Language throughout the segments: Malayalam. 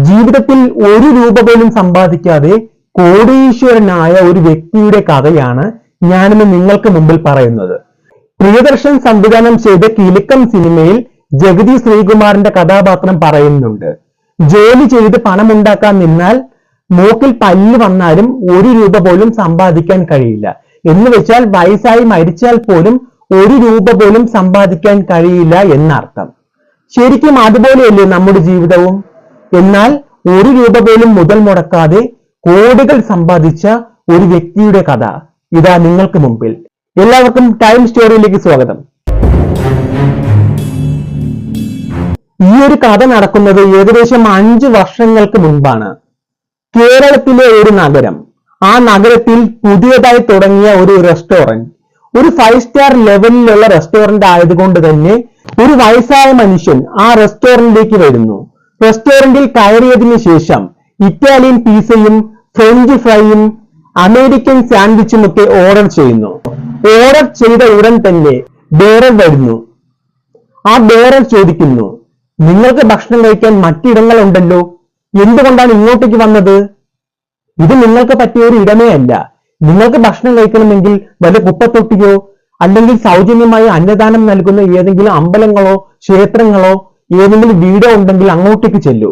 ജീവിതത്തിൽ ഒരു രൂപ പോലും സമ്പാദിക്കാതെ കോടീശ്വരനായ ഒരു വ്യക്തിയുടെ കഥയാണ് ഞാനിന്ന് നിങ്ങൾക്ക് മുമ്പിൽ പറയുന്നത്. പ്രിയദർശൻ സംവിധാനം ചെയ്ത കിലുക്കം സിനിമയിൽ ജഗതി ശ്രീകുമാറിന്റെ കഥാപാത്രം പറയുന്നുണ്ട്, ജോലി ചെയ്ത് പണമുണ്ടാക്കാൻ നിന്നാൽ മൂക്കിൽ പല്ല് വന്നാലും ഒരു രൂപ പോലും സമ്പാദിക്കാൻ കഴിയില്ല. എന്ന് വെച്ചാൽ വയസ്സായി മരിച്ചാൽ പോലും ഒരു രൂപ പോലും സമ്പാദിക്കാൻ കഴിയില്ല എന്നർത്ഥം. ശരിക്കും അതുപോലെയല്ലേ നമ്മുടെ ജീവിതവും? എന്നാൽ ഒരു രൂപ പോലും മുതൽ മുടക്കാതെ കോടികൾ സമ്പാദിച്ച ഒരു വ്യക്തിയുടെ കഥ ഇതാ നിങ്ങൾക്ക് മുമ്പിൽ. എല്ലാവർക്കും ടൈം സ്റ്റോറിയിലേക്ക് സ്വാഗതം. ഈ ഒരു കഥ നടക്കുന്നത് ഏകദേശം 5 വർഷങ്ങൾക്ക് മുൻപാണ്. കേരളത്തിലെ ഒരു നഗരം, ആ നഗരത്തിൽ പുതിയതായി തുടങ്ങിയ ഒരു റെസ്റ്റോറന്റ്, ഒരു 5 സ്റ്റാർ ലെവലിലുള്ള റെസ്റ്റോറന്റ് ആയതുകൊണ്ട് തന്നെ ഒരു വയസ്സായ മനുഷ്യൻ ആ റെസ്റ്റോറന്റിലേക്ക് വരുന്നു. റെസ്റ്റോറന്റിൽ കയറിയതിനു ശേഷം ഇറ്റാലിയൻ പിസയും ഫ്രഞ്ച് ഫ്രൈയും അമേരിക്കൻ സാൻഡ്വിച്ചും ഒക്കെ ഓർഡർ ചെയ്യുന്നു. ഓർഡർ ചെയ്ത ഉടൻ തന്നെ ബേറർ വരുന്നു. ആ ബേറർ ചോദിക്കുന്നു, നിങ്ങൾക്ക് ഭക്ഷണം കഴിക്കാൻ മറ്റിടങ്ങൾ ഉണ്ടല്ലോ, എന്തുകൊണ്ടാണ് ഇങ്ങോട്ടേക്ക് വന്നത്? ഇത് നിങ്ങൾക്ക് പറ്റിയ ഒരു ഇടമേ അല്ല. നിങ്ങൾക്ക് ഭക്ഷണം കഴിക്കണമെങ്കിൽ വല്ല കുപ്പത്തൊട്ടിയോ അല്ലെങ്കിൽ സൗജന്യമായി അന്നദാനം നൽകുന്ന ഏതെങ്കിലും അമ്പലങ്ങളോ ക്ഷേത്രങ്ങളോ ഏതെങ്കിലും വീടോ ഉണ്ടെങ്കിൽ അങ്ങോട്ടേക്ക് ചെല്ലൂ.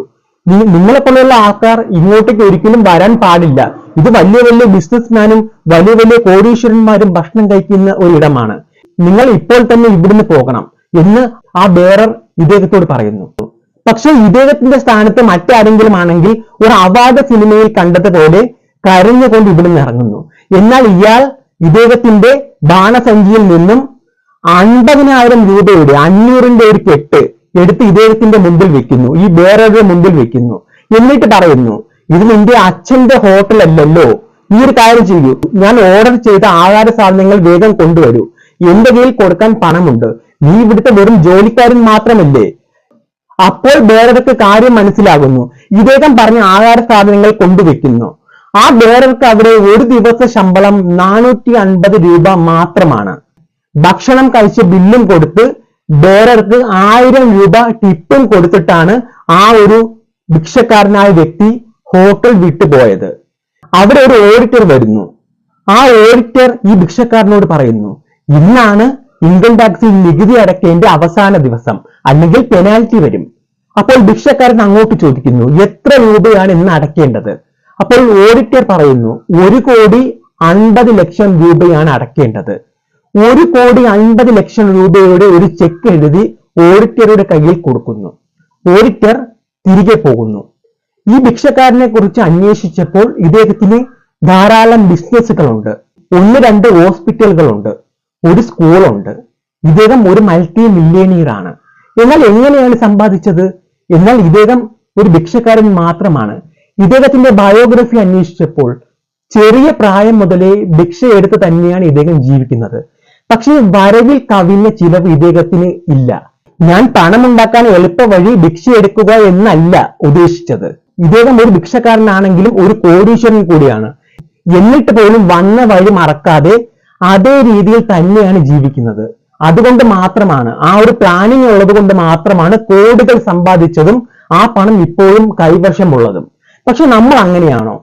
നിങ്ങളെ പോലെയുള്ള ആൾക്കാർ ഇങ്ങോട്ടേക്ക് ഒരിക്കലും വരാൻ പാടില്ല. ഇത് വലിയ വലിയ ബിസിനസ്മാനും വലിയ വലിയ കോടീശ്വരന്മാരും ഭക്ഷണം കഴിക്കുന്ന ഒരു ഇടമാണ്. നിങ്ങൾ ഇപ്പോൾ തന്നെ ഇവിടുന്ന് പോകണം എന്ന് ആ ബേറർ ഇദ്ദേഹത്തോട് പറയുന്നു. പക്ഷെ ഇദ്ദേഹത്തിന്റെ സ്ഥാനത്ത് മറ്റാരെങ്കിലും ആണെങ്കിൽ ഒരു അവാർഡ് സിനിമയിൽ കണ്ടതുപോലെ കരഞ്ഞുകൊണ്ട് ഇവിടുന്ന് ഇറങ്ങുന്നു. എന്നാൽ ഇയാൾ ഇദ്ദേഹത്തിന്റെ ബാണസഞ്ചിയിൽ നിന്നും 50,000 രൂപയുടെ 500ന്റെ ഒരു കെട്ട് എടുത്ത് ഇദ്ദേഹത്തിന്റെ മുമ്പിൽ വെക്കുന്നു, ഈ ബേററുടെ മുമ്പിൽ വെക്കുന്നു. എന്നിട്ട് പറയുന്നു, ഇത് നിന്റെ അച്ഛന്റെ ഹോട്ടൽ അല്ലല്ലോ, ഈ ഒരു കാര്യം ചെയ്യൂ, ഞാൻ ഓർഡർ ചെയ്ത ആഹാര സാധനങ്ങൾ വേഗം കൊണ്ടുവരൂ, എന്റെ കയ്യിൽ കൊടുക്കാൻ പണമുണ്ട്, നീ ഇവിടുത്തെ വെറും ജോലിക്കാരൻ മാത്രമല്ലേ. അപ്പോൾ ബേറർക്ക് കാര്യം മനസ്സിലാകുന്നു. ഇദ്ദേഹം പറഞ്ഞ ആഹാര സാധനങ്ങൾ കൊണ്ടുവെക്കുന്നു. ആ ബേറർക്ക് അവിടെ ഒരു ദിവസ ശമ്പളം 450 രൂപ മാത്രമാണ്. ഭക്ഷണം കഴിച്ച് ബില്ലും കൊടുത്ത് ബേറർക്ക് 1000 രൂപ ടിപ്പും കൊടുത്തിട്ടാണ് ആ ഒരു ഭിക്ഷക്കാരനായ വ്യക്തി ഹോട്ടൽ വിട്ടുപോയത്. അവിടെ ഒരു ഓഡിറ്റർ വരുന്നു. ആ ഓഡിറ്റർ ഈ ഭിക്ഷക്കാരനോട് പറയുന്നു, ഇന്നാണ് ഇൻകം ടാക്സിൽ നികുതി അടയ്ക്കേണ്ട അവസാന ദിവസം, അല്ലെങ്കിൽ പെനാൽറ്റി വരും. അപ്പോൾ ഭിക്ഷക്കാരൻ അങ്ങോട്ട് ചോദിക്കുന്നു, എത്ര രൂപയാണ് ഇന്ന് അടയ്ക്കേണ്ടത്? അപ്പോൾ ഓഡിറ്റർ പറയുന്നു, 1,50,00,000 രൂപയാണ് അടയ്ക്കേണ്ടത്. 1,50,00,000 രൂപയുടെ ഒരു ചെക്ക് എഴുതി ഓഡിറ്ററുടെ കയ്യിൽ കൊടുക്കുന്നു. ഓഡിറ്റർ തിരികെ പോകുന്നു. ഈ ഭിക്ഷക്കാരനെ കുറിച്ച് അന്വേഷിച്ചപ്പോൾ ഇദ്ദേഹത്തിന് ധാരാളം ബിസിനസ്സുകളുണ്ട്, 1-2 ഹോസ്പിറ്റലുകളുണ്ട്, ഒരു സ്കൂളുണ്ട്. ഇദ്ദേഹം ഒരു മൾട്ടി മില്യണിയർ ആണ്. എന്നാൽ എങ്ങനെയാണ് സമ്പാദിച്ചത്? എന്നാൽ ഇദ്ദേഹം ഒരു ഭിക്ഷക്കാരൻ മാത്രമാണ്. ഇദ്ദേഹത്തിന്റെ ബയോഗ്രഫി അന്വേഷിച്ചപ്പോൾ ചെറിയ പ്രായം മുതലേ ഭിക്ഷയെടുത്ത് തന്നെയാണ് ഇദ്ദേഹം ജീവിക്കുന്നത്. പക്ഷേ വരവിൽ കവിഞ്ഞ ചിലവ് ഇദ്ദേഹത്തിന് ഇല്ല. ഞാൻ പണമുണ്ടാക്കാൻ എളുപ്പ വഴി ഭിക്ഷയെടുക്കുക എന്നല്ല ഉദ്ദേശിച്ചത്. ഇദ്ദേഹം ഒരു ഭിക്ഷക്കാരനാണെങ്കിലും ഒരു കോടീശ്വരൻ കൂടിയാണ്. എന്നിട്ട് പോലും വന്ന വഴി മറക്കാതെ അതേ രീതിയിൽ തന്നെയാണ് ജീവിക്കുന്നത്. അതുകൊണ്ട് മാത്രമാണ്, ആ ഒരു പ്ലാനിങ് ഉള്ളത് കൊണ്ട് മാത്രമാണ് കോടികൾ സമ്പാദിച്ചതും ആ പണം ഇപ്പോഴും കൈവശമുള്ളതും. പക്ഷെ നമ്മൾ അങ്ങനെയാണോ?